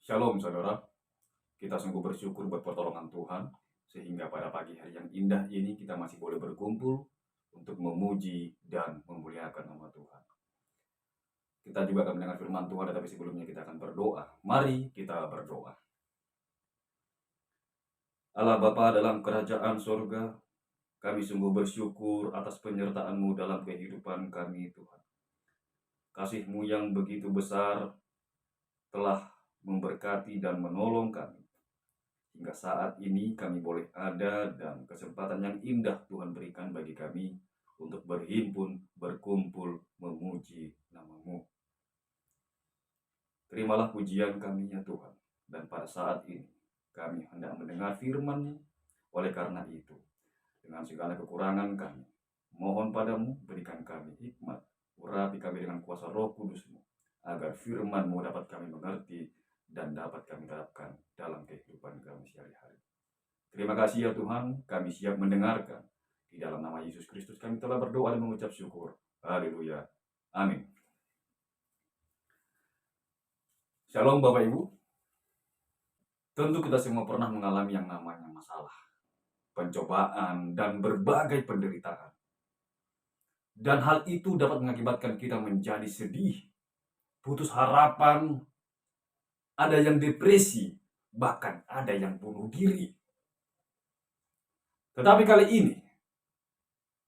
Shalom saudara, kita sungguh bersyukur buat pertolongan Tuhan, sehingga pada pagi hari yang indah ini kita masih boleh berkumpul untuk memuji dan memuliakan nama Tuhan. Kita juga akan mendengar firman Tuhan, tetapi sebelumnya kita akan berdoa. Mari kita berdoa. Allah Bapa dalam kerajaan sorga, kami sungguh bersyukur atas penyertaan-Mu dalam kehidupan kami Tuhan. Kasih-Mu yang begitu besar telah memberkati dan menolong kami. Hingga saat ini kami boleh ada dan kesempatan yang indah Tuhan berikan bagi kami untuk berhimpun, berkumpul, memuji nama-Mu. Terimalah pujian kami ya Tuhan. Dan pada saat ini kami hendak mendengar firman-Mu. Oleh karena itu, dengan segala kekurangan kami, mohon padamu berikan kami hikmat, urapi kami dengan kuasa Roh Kudus-Mu, agar firman-Mu dapat kami mengerti dan dapat kami terapkan dalam kehidupan kami sehari-hari. Terima kasih ya Tuhan, kami siap mendengarkan. Di dalam nama Yesus Kristus kami telah berdoa dan mengucap syukur. Haleluya. Amin. Shalom Bapak Ibu. Tentu kita semua pernah mengalami yang namanya masalah, pencobaan, dan berbagai penderitaan. Dan hal itu dapat mengakibatkan kita menjadi sedih, putus harapan, ada yang depresi, bahkan ada yang bunuh diri. Tetapi kali ini,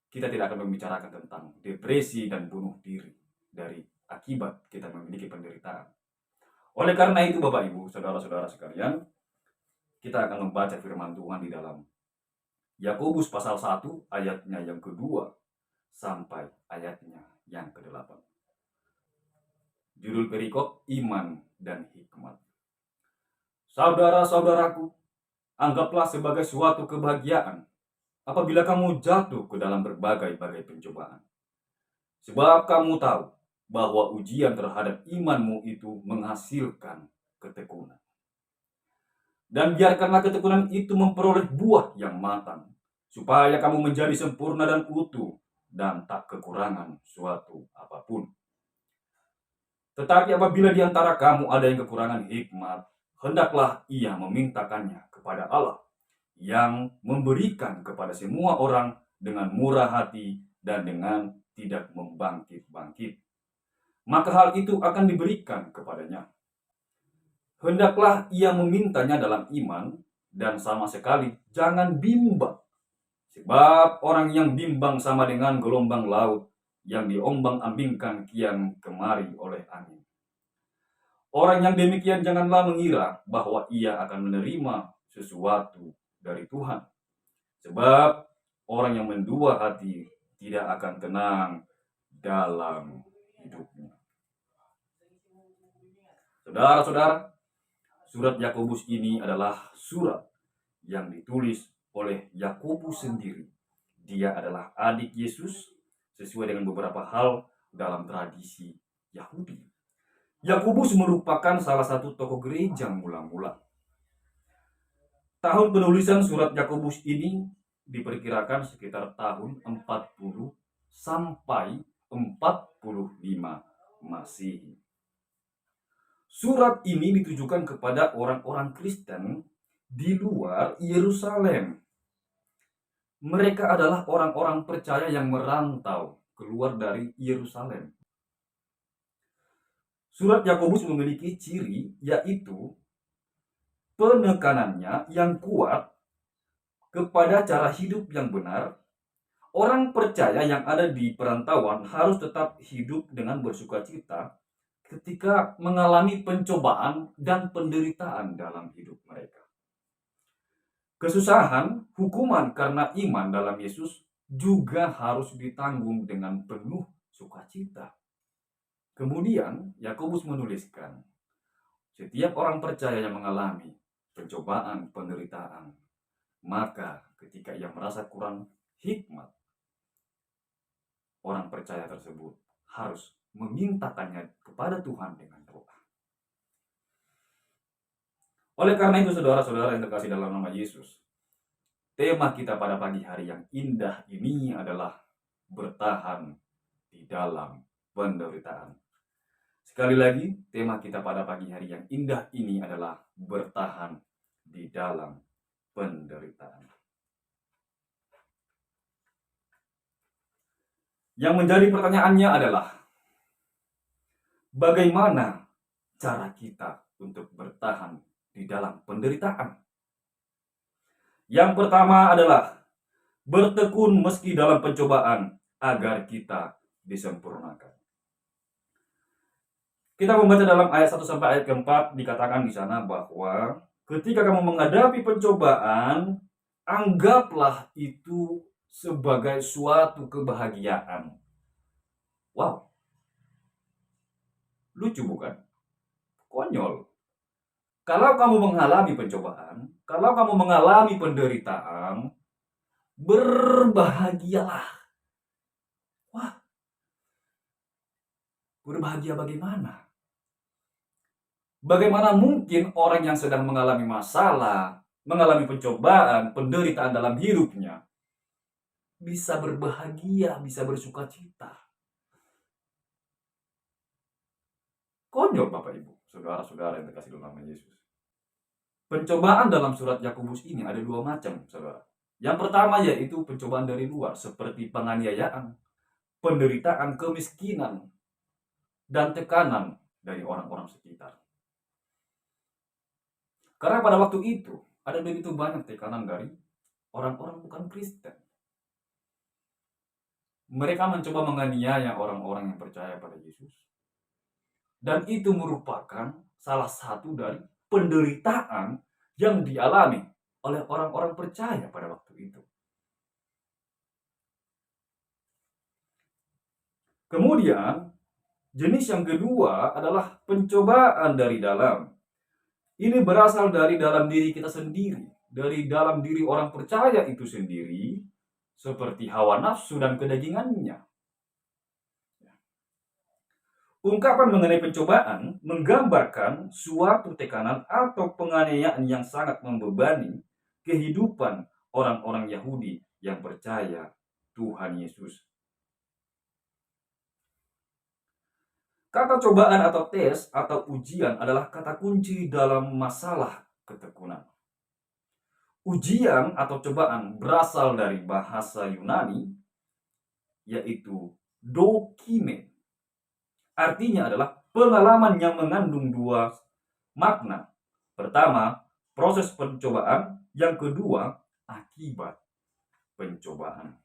kita tidak akan membicarakan tentang depresi dan bunuh diri dari akibat kita memiliki penderitaan. Oleh karena itu Bapak Ibu, saudara-saudara sekalian, kita akan membaca firman Tuhan di dalam Yakobus pasal 1 ayatnya yang kedua sampai ayatnya yang ke-8. Judul perikop, iman dan hikmat. Saudara-saudaraku, anggaplah sebagai suatu kebahagiaan apabila kamu jatuh ke dalam berbagai-bagai pencobaan. Sebab kamu tahu bahwa ujian terhadap imanmu itu menghasilkan ketekunan. Dan biarkanlah ketekunan itu memperoleh buah yang matang, supaya kamu menjadi sempurna dan utuh, dan tak kekurangan suatu apapun. Tetapi apabila di antara kamu ada yang kekurangan hikmat, hendaklah ia memintakannya kepada Allah, yang memberikan kepada semua orang dengan murah hati dan dengan tidak membangkit-bangkit. Maka hal itu akan diberikan kepadanya. Hendaklah ia memintanya dalam iman dan sama sekali jangan bimbang. Sebab orang yang bimbang sama dengan gelombang laut yang diombang-ambingkan kian kemari oleh angin. Orang yang demikian janganlah mengira bahwa ia akan menerima sesuatu dari Tuhan. Sebab orang yang mendua hati tidak akan tenang dalam hidupnya. Saudara-saudara, surat Yakobus ini adalah surat yang ditulis oleh Yakobus sendiri. Dia adalah adik Yesus sesuai dengan beberapa hal dalam tradisi Yahudi. Yakobus merupakan salah satu tokoh gereja mula-mula. Tahun penulisan surat Yakobus ini diperkirakan sekitar tahun 40 sampai 45 Masehi. Surat ini ditujukan kepada orang-orang Kristen di luar Yerusalem. Mereka adalah orang-orang percaya yang merantau keluar dari Yerusalem. Surat Yakobus memiliki ciri, yaitu penekanannya yang kuat kepada cara hidup yang benar. Orang percaya yang ada di perantauan harus tetap hidup dengan bersukacita ketika mengalami pencobaan dan penderitaan dalam hidup mereka. Kesusahan, hukuman karena iman dalam Yesus juga harus ditanggung dengan penuh sukacita. Kemudian Yakobus menuliskan, setiap orang percaya yang mengalami pencobaan, penderitaan, maka ketika ia merasa kurang hikmat, orang percaya tersebut harus memintakannya kepada Tuhan dengan doa. Oleh karena itu saudara-saudara yang terkasih dalam nama Yesus, tema kita pada pagi hari yang indah ini adalah bertahan di dalam penderitaan. Sekali lagi, tema kita pada pagi hari yang indah ini adalah bertahan di dalam penderitaan. Yang menjadi pertanyaannya adalah, bagaimana cara kita untuk bertahan di dalam penderitaan? Yang pertama adalah bertekun meski dalam pencobaan agar kita disempurnakan. Kita membaca dalam ayat 1 sampai ayat keempat, dikatakan di sana bahwa ketika kamu menghadapi pencobaan, anggaplah itu sebagai suatu kebahagiaan. Wow, lucu bukan? Konyol. Kalau kamu mengalami pencobaan, kalau kamu mengalami penderitaan, berbahagialah. Wah, berbahagia bagaimana? Bagaimana mungkin orang yang sedang mengalami masalah, mengalami pencobaan, penderitaan dalam hidupnya, bisa berbahagia, bisa bersuka cita? Konyol Bapak Ibu, saudara-saudara yang terkasih dalam nama Yesus. Pencobaan dalam surat Yakobus ini ada dua macam, saudara. Yang pertama yaitu pencobaan dari luar, seperti penganiayaan, penderitaan, kemiskinan, dan tekanan dari orang-orang sekitar. Karena pada waktu itu ada begitu banyak tekanan dari orang-orang bukan Kristen. Mereka mencoba menganiaya orang-orang yang percaya pada Yesus. Dan itu merupakan salah satu dari penderitaan yang dialami oleh orang-orang percaya pada waktu itu. Kemudian, jenis yang kedua adalah pencobaan dari dalam. Ini berasal dari dalam diri kita sendiri, dari dalam diri orang percaya itu sendiri, seperti hawa nafsu dan kedagingannya. Ungkapan mengenai pencobaan menggambarkan suatu tekanan atau penganiayaan yang sangat membebani kehidupan orang-orang Yahudi yang percaya Tuhan Yesus. Kata cobaan atau tes atau ujian adalah kata kunci dalam masalah ketekunan. Ujian atau cobaan berasal dari bahasa Yunani, yaitu dokime. Artinya adalah pengalaman yang mengandung dua makna. Pertama, proses pencobaan. Yang kedua, akibat pencobaan.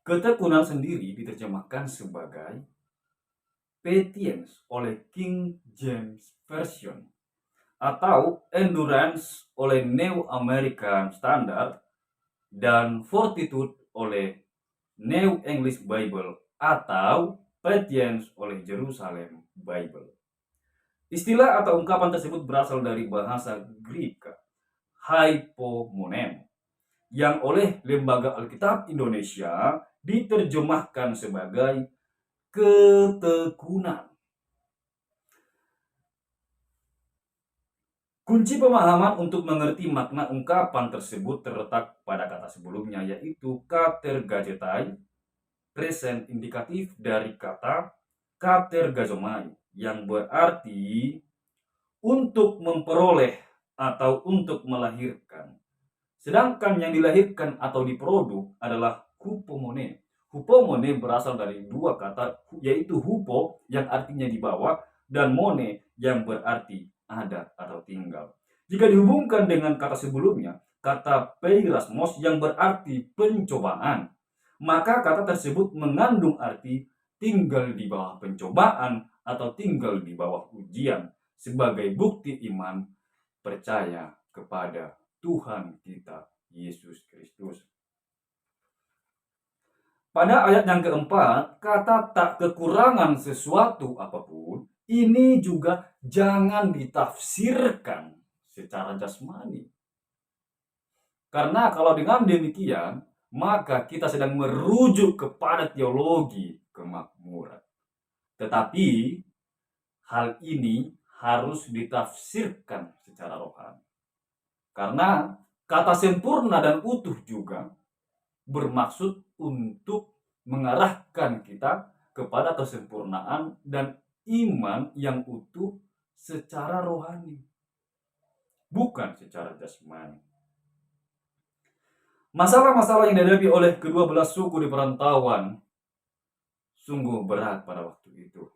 Ketekunan sendiri diterjemahkan sebagai patience oleh King James Version atau endurance oleh New American Standard dan fortitude oleh New English Bible atau patience oleh Jerusalem Bible. Istilah atau ungkapan tersebut berasal dari bahasa Greek hypomonem yang oleh Lembaga Alkitab Indonesia diterjemahkan sebagai ketekunan. Kunci pemahaman untuk mengerti makna ungkapan tersebut terletak pada kata sebelumnya, yaitu katergazetai, present indikatif dari kata katergazomai, yang berarti untuk memperoleh atau untuk melahirkan. Sedangkan yang dilahirkan atau diproduk adalah hupomone. Hupomone berasal dari dua kata, yaitu hupo yang artinya di bawah dan mone yang berarti ada atau tinggal. Jika dihubungkan dengan kata sebelumnya, kata peirasmos yang berarti pencobaan, maka kata tersebut mengandung arti tinggal di bawah pencobaan atau tinggal di bawah ujian sebagai bukti iman percaya kepada Tuhan kita Yesus Kristus. Pada ayat yang keempat, kata tak kekurangan sesuatu apapun, ini juga jangan ditafsirkan secara jasmani. Karena kalau dengan demikian, maka kita sedang merujuk kepada teologi kemakmuran. Tetapi hal ini harus ditafsirkan secara rohani. Karena kata sempurna dan utuh juga bermaksud untuk mengarahkan kita kepada kesempurnaan dan iman yang utuh secara rohani, bukan secara jasmani. Masalah-masalah yang dihadapi oleh kedua belah suku di perantauan sungguh berat pada waktu itu,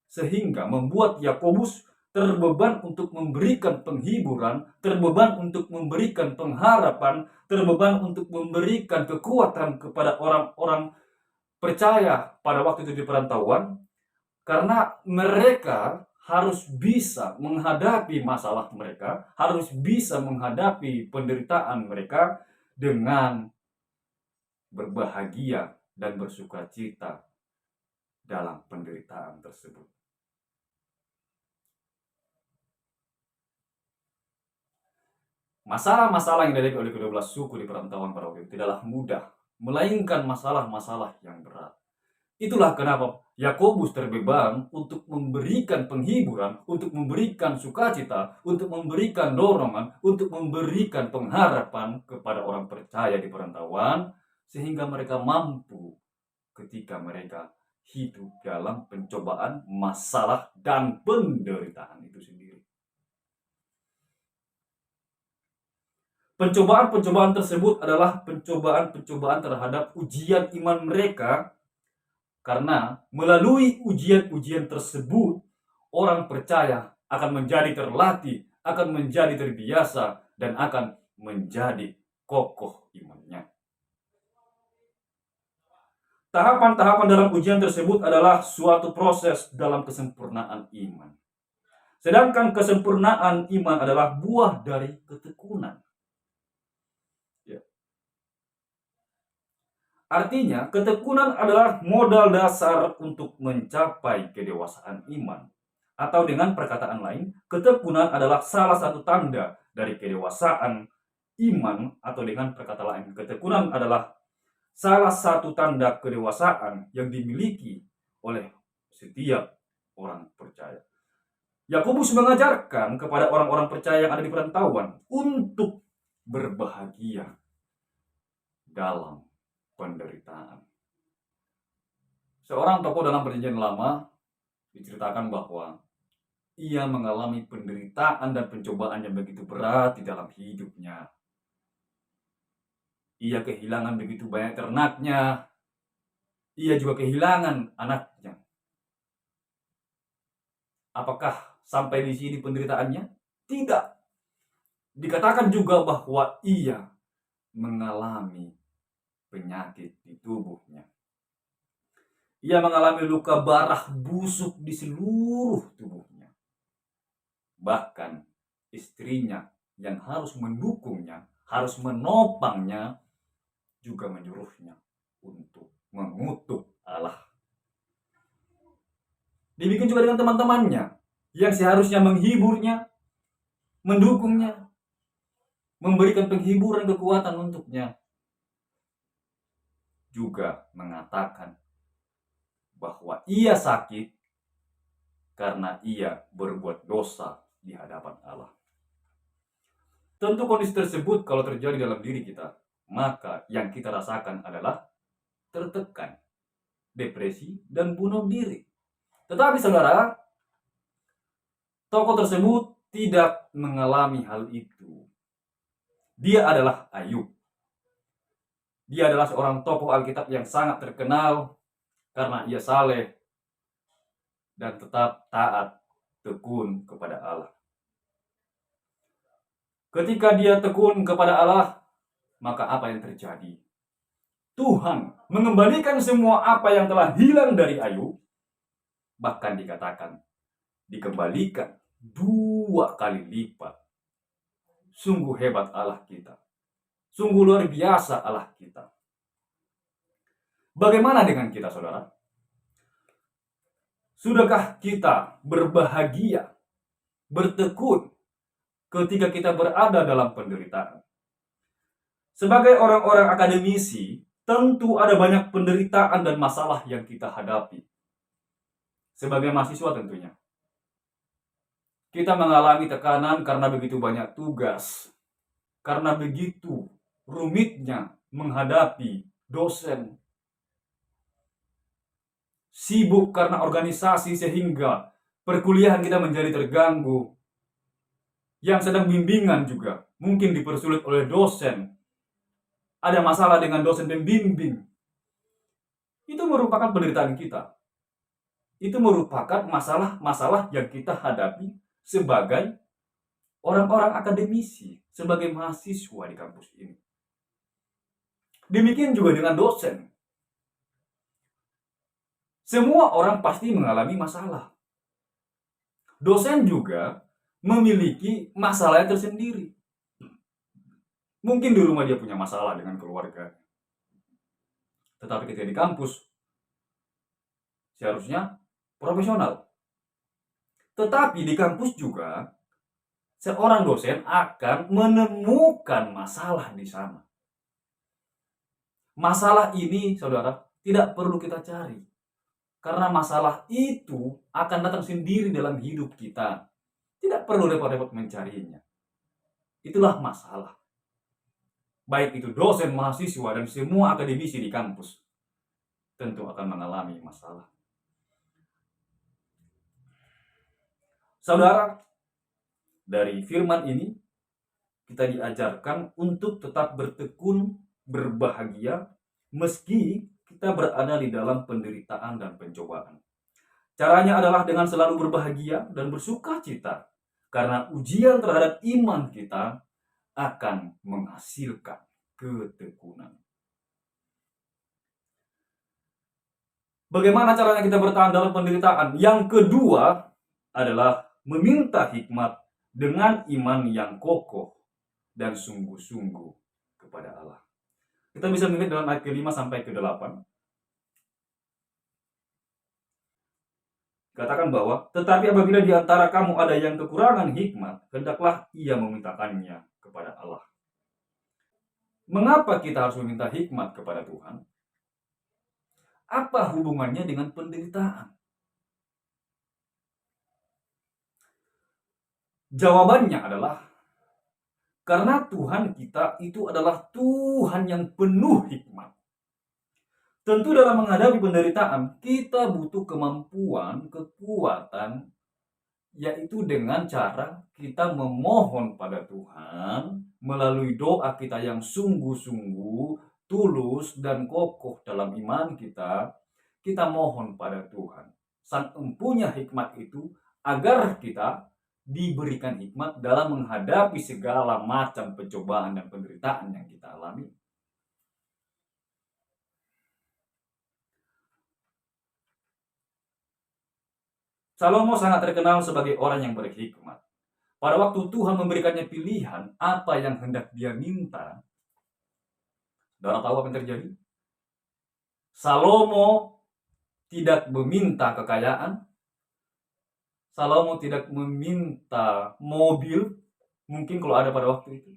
sehingga membuat Yakobus terbeban untuk memberikan penghiburan, terbeban untuk memberikan pengharapan, terbeban untuk memberikan kekuatan kepada orang-orang percaya pada waktu itu di perantauan, karena mereka harus bisa menghadapi masalah mereka, harus bisa menghadapi penderitaan mereka dengan berbahagia dan bersukacita dalam penderitaan tersebut. Masalah-masalah yang dihadapi oleh kedua belah suku di perantauan pada waktu itu tidaklah mudah, melainkan masalah-masalah yang berat. Itulah kenapa Yakobus terbeban untuk memberikan penghiburan, untuk memberikan sukacita, untuk memberikan dorongan, untuk memberikan pengharapan kepada orang percaya di perantauan, sehingga mereka mampu ketika mereka hidup dalam pencobaan, masalah, dan penderitaan itu sendiri. Pencobaan-pencobaan tersebut adalah pencobaan-pencobaan terhadap ujian iman mereka, karena melalui ujian-ujian tersebut orang percaya akan menjadi terlatih, akan menjadi terbiasa, dan akan menjadi kokoh imannya. Tahapan-tahapan dalam ujian tersebut adalah suatu proses dalam kesempurnaan iman. Sedangkan kesempurnaan iman adalah buah dari ketekunan. Ya. Artinya, ketekunan adalah modal dasar untuk mencapai kedewasaan iman. Atau dengan perkataan lain, ketekunan adalah salah satu tanda dari kedewasaan iman, atau dengan perkataan lain, ketekunan adalah salah satu tanda kedewasaan yang dimiliki oleh setiap orang percaya. Yakobus mengajarkan kepada orang-orang percaya yang ada di perantauan untuk berbahagia dalam penderitaan. Seorang tokoh dalam Perjanjian Lama diceritakan bahwa ia mengalami penderitaan dan pencobaan yang begitu berat di dalam hidupnya. Ia kehilangan begitu banyak ternaknya. Ia juga kehilangan anaknya. Apakah sampai di sini penderitaannya? Tidak. Dikatakan juga bahwa ia mengalami penyakit di tubuhnya. Ia mengalami luka barah busuk di seluruh tubuhnya. Bahkan istrinya yang harus mendukungnya, harus menopangnya, juga menyuruhnya untuk mengutuk Allah. Demikian juga dengan teman-temannya yang seharusnya menghiburnya, mendukungnya, memberikan penghiburan, kekuatan untuknya, juga mengatakan bahwa ia sakit karena ia berbuat dosa di hadapan Allah. Tentu kondisi tersebut kalau terjadi dalam diri kita, maka yang kita rasakan adalah tertekan, depresi, dan bunuh diri. Tetapi saudara, tokoh tersebut tidak mengalami hal itu. Dia adalah Ayub. Dia adalah seorang tokoh Alkitab yang sangat terkenal karena ia saleh dan tetap taat, tekun kepada Allah. Ketika dia tekun kepada Allah, maka apa yang terjadi? Tuhan mengembalikan semua apa yang telah hilang dari Ayub. Bahkan dikatakan dikembalikan 2 kali lipat. Sungguh hebat Allah kita. Sungguh luar biasa Allah kita. Bagaimana dengan kita, saudara? Sudahkah kita berbahagia, bertekun ketika kita berada dalam penderitaan? Sebagai orang-orang akademisi, tentu ada banyak penderitaan dan masalah yang kita hadapi. Sebagai mahasiswa tentunya. Kita mengalami tekanan karena begitu banyak tugas. Karena begitu rumitnya menghadapi dosen, sibuk karena organisasi sehingga perkuliahan kita menjadi terganggu. Yang sedang bimbingan juga mungkin dipersulit oleh dosen. Ada masalah dengan dosen pembimbing. Itu merupakan penderitaan kita. Itu merupakan masalah-masalah yang kita hadapi sebagai orang-orang akademisi, sebagai mahasiswa di kampus ini. Demikian juga dengan dosen. Semua orang pasti mengalami masalah. Dosen juga memiliki masalahnya tersendiri. Mungkin di rumah dia punya masalah dengan keluarga. Tetapi ketika di kampus, seharusnya profesional. Tetapi di kampus juga, seorang dosen akan menemukan masalah di sana. Masalah ini, saudara, tidak perlu kita cari. Karena masalah itu akan datang sendiri dalam hidup kita. Tidak perlu repot-repot mencarinya. Itulah masalah. Baik itu dosen, mahasiswa, dan semua akademisi di kampus tentu akan mengalami masalah. Saudara, dari firman ini kita diajarkan untuk tetap bertekun, berbahagia, meski kita berada di dalam penderitaan dan pencobaan. Caranya adalah dengan selalu berbahagia dan bersuka cita, karena ujian terhadap iman kita akan menghasilkan ketekunan. Bagaimana caranya kita bertahan dalam penderitaan? Yang kedua adalah meminta hikmat dengan iman yang kokoh dan sungguh-sungguh kepada Allah. Kita bisa melihat dalam ayat ke-5 sampai ke-8. Katakan bahwa, tetapi apabila di antara kamu ada yang kekurangan hikmat, hendaklah ia memintakannya kepada Allah. Mengapa kita harus meminta hikmat kepada Tuhan? Apa hubungannya dengan penderitaan? Jawabannya adalah karena Tuhan kita itu adalah Tuhan yang penuh hikmat. Tentu dalam menghadapi penderitaan, kita butuh kemampuan, kekuatan, yaitu dengan cara kita memohon pada Tuhan melalui doa kita yang sungguh-sungguh, tulus, dan kokoh dalam iman kita. Kita mohon pada Tuhan, Sang Empunya hikmat itu, agar kita diberikan hikmat dalam menghadapi segala macam pencobaan dan penderitaan yang kita alami. Salomo sangat terkenal sebagai orang yang berhikmat. Pada waktu Tuhan memberikannya pilihan apa yang hendak dia minta, saudara tahu apa yang terjadi? Salomo tidak meminta kekayaan, Salomo tidak meminta mobil, mungkin kalau ada pada waktu itu.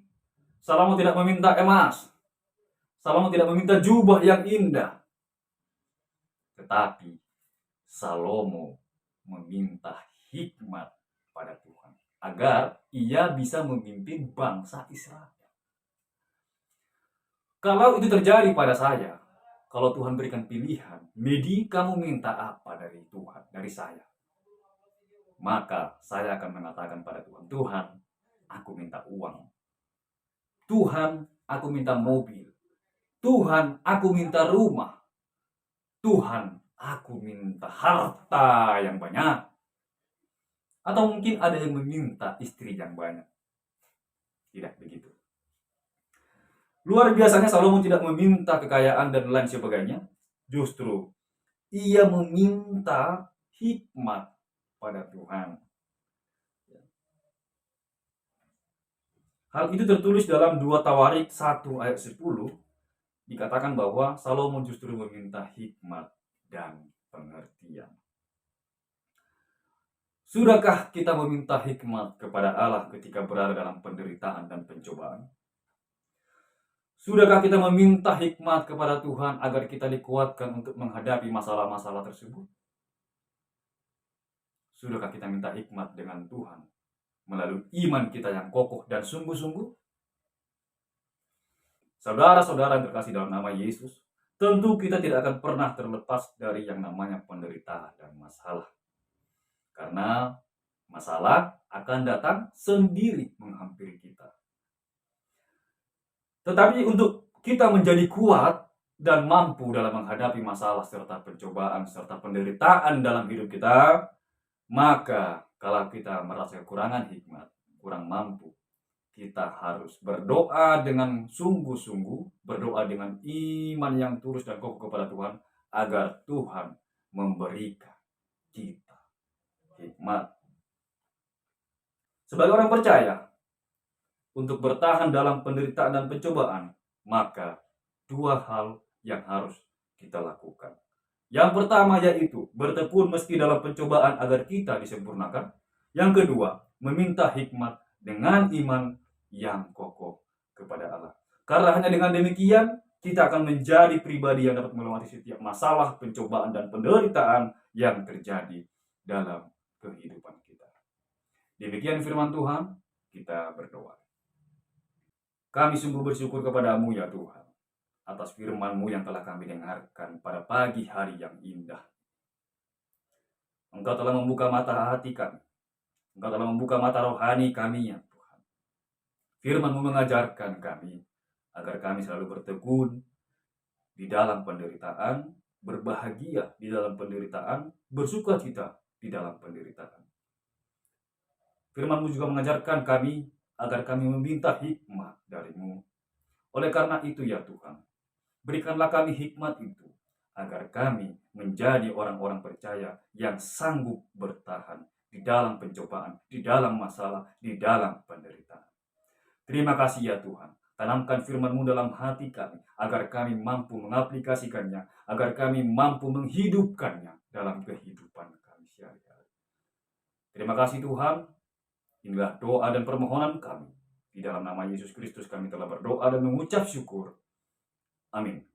Salomo tidak meminta emas, Salomo tidak meminta jubah yang indah. Tetapi Salomo meminta hikmat pada Tuhan agar ia bisa memimpin bangsa Israel. Kalau itu terjadi pada saya, kalau Tuhan berikan pilihan, Medi, kamu minta apa dari Tuhan, dari saya? Maka saya akan mengatakan pada Tuhan, Tuhan, aku minta uang. Tuhan, aku minta mobil. Tuhan, aku minta rumah. Tuhan, aku minta harta yang banyak. Atau mungkin ada yang meminta istri yang banyak. Tidak begitu. Luar biasanya Salomo tidak meminta kekayaan dan lain sebagainya. Justru ia meminta hikmat pada Tuhan. Hal itu tertulis dalam 2 Tawarik 1 ayat 10. Dikatakan bahwa Salomo justru meminta hikmat dan pengertian. Sudahkah kita meminta hikmat kepada Allah ketika berada dalam penderitaan dan pencobaan? Sudahkah kita meminta hikmat kepada Tuhan agar kita dikuatkan untuk menghadapi masalah-masalah tersebut? Sudahkah kita minta hikmat dengan Tuhan melalui iman kita yang kokoh dan sungguh-sungguh? Saudara-saudara yang terkasih dalam nama Yesus, tentu kita tidak akan pernah terlepas dari yang namanya penderitaan dan masalah. Karena masalah akan datang sendiri menghampiri kita. Tetapi untuk kita menjadi kuat dan mampu dalam menghadapi masalah serta pencobaan serta penderitaan dalam hidup kita, maka kalau kita merasa kekurangan hikmat, kurang mampu, kita harus berdoa dengan sungguh-sungguh, berdoa dengan iman yang tulus dan kokoh kepada Tuhan, agar Tuhan memberikan kita hikmat. Sebagai orang percaya, untuk bertahan dalam penderitaan dan pencobaan, maka dua hal yang harus kita lakukan. Yang pertama yaitu bertekun meski dalam pencobaan agar kita disempurnakan. Yang kedua, meminta hikmat dengan iman yang kokoh kepada Allah. Karena hanya dengan demikian kita akan menjadi pribadi yang dapat melewati setiap masalah, pencobaan, dan penderitaan yang terjadi dalam kehidupan kita. Demikian firman Tuhan, kita berdoa. Kami sungguh bersyukur kepadamu ya Tuhan, atas firman-Mu yang telah kami dengarkan pada pagi hari yang indah. Engkau telah membuka mata hati kami. Engkau telah membuka mata rohani kami ya Tuhan. Firman-Mu mengajarkan kami agar kami selalu bertekun di dalam penderitaan, berbahagia di dalam penderitaan, bersukacita di dalam penderitaan. Firman-Mu juga mengajarkan kami agar kami meminta hikmat dari-Mu. Oleh karena itu ya Tuhan, berikanlah kami hikmat itu, agar kami menjadi orang-orang percaya yang sanggup bertahan di dalam pencobaan, di dalam masalah, di dalam penderitaan. Terima kasih ya Tuhan. Tanamkan firman-Mu dalam hati kami, agar kami mampu mengaplikasikannya, agar kami mampu menghidupkannya dalam kehidupan kami sehari-hari. Terima kasih Tuhan. Inilah doa dan permohonan kami. Di dalam nama Yesus Kristus kami telah berdoa dan mengucap syukur. Amin.